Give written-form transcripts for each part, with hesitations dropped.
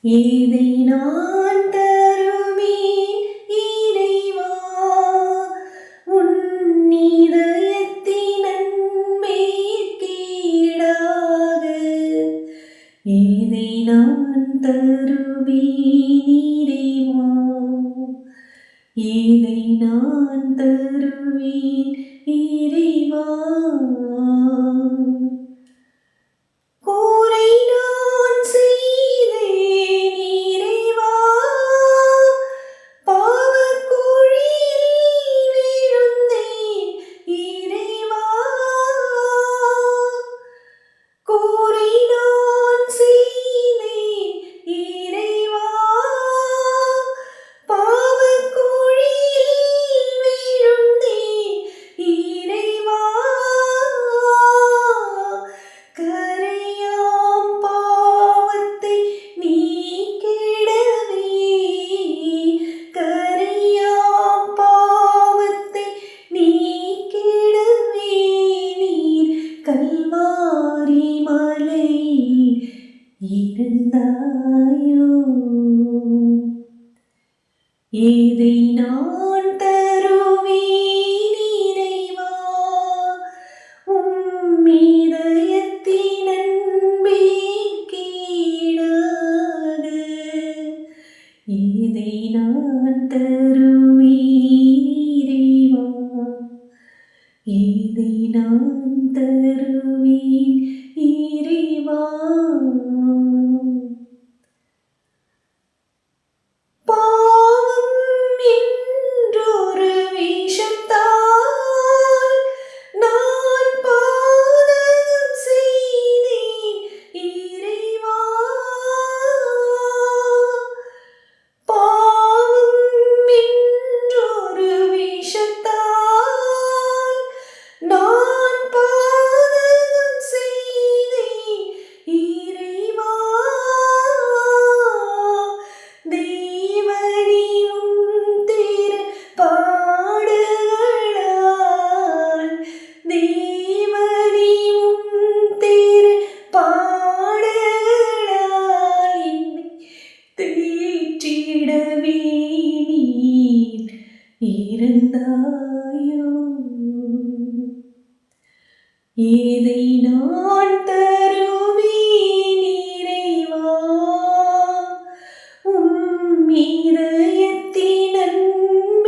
இதை நான் தருவேன் இறைவா, உன் இதயத்தின் அன்பிற்கீடாக. இதை நான் தருவேன் இறைவா, இதை நான் தருவேன் இறைவா. கூரை நான் செய்தேன் இறைவா, பாவக்குழியில் விழுந்தேன் இறைவா. கூரை நான் செய்தேன் இறைவா, பாவக்குழியில் விழுந்தேன் இறைவா. கரையாம் பாவத்தை நீக்கிடவே, கரையாம் பாவத்தை நீக்கிடவே நீர் கல்வாரி மலையில் இருந்தாயோ. இதை நான் தருவேன் இறைவா, உம் இதயத்தின் அன்பிற்கீடாக. இதை நான் தருவேன் இறைவா, இதை நான் தருவேன் இறைவா. பாவம் என்றொரு விஷத்தால் நான் பாதகம் செய்தேன் இறைவா. பாவம் என்றொரு விஷத்தால் நான் பாதகம் செய்தேன் இறைவா. தேவனே உம் திருப்பாடுகளால், தேவனே உம் திருப்பாடுகளால் என்னை தேற்றிடவே நீர் இருந்தாயோ. இதை நான் தருவேன் இறைவா, உம் இதயத்தின் அன்பிற்கீடாக.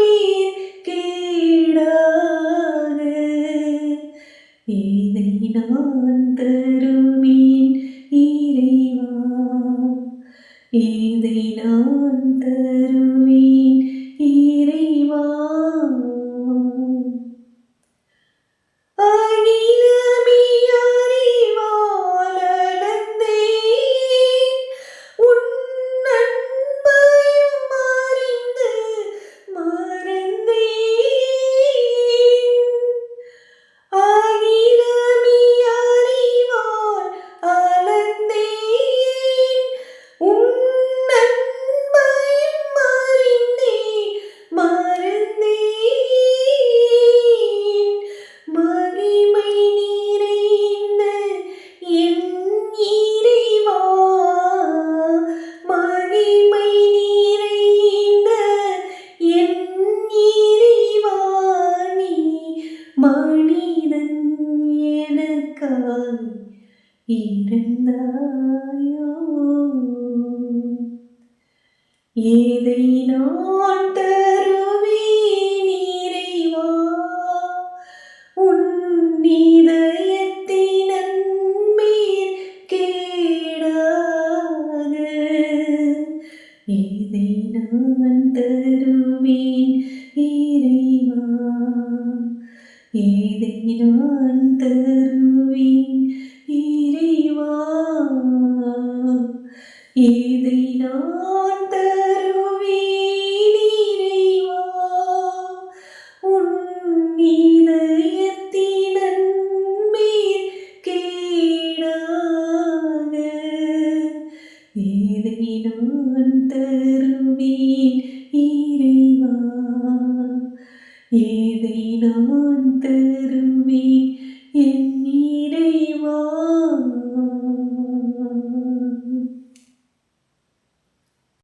இதை நான் தருவேன் இறைவா, இதை நான் தருவேன் இறைவா. அகிலமே அறிவால் அளந்தேன், உன் அன்பையும் அறிந்து மறந்தேன். அகிலமே அறிவால் அளந்தேன், உன் அன்பையும் அறிந்தேன் மறந்தேன். மகிமை நிறைந்த என் இறைவா, மகிமை நிறைந்த என் இறைவா, நீ மனிதன் எனக்காய் இருந்தாயோ. இதை நான் தருவேன் இறைவா, உன் இதயத்தின் அன்பிற்கீடாக. இதை நான் தருவேன் இறைவா, இதை நான் தருவேன் இறைவா, இதை நான் தருவேன் இறைவா, உன் இதயத்தின் அன்பிற்கீடாக. இதை நான் தருவேன்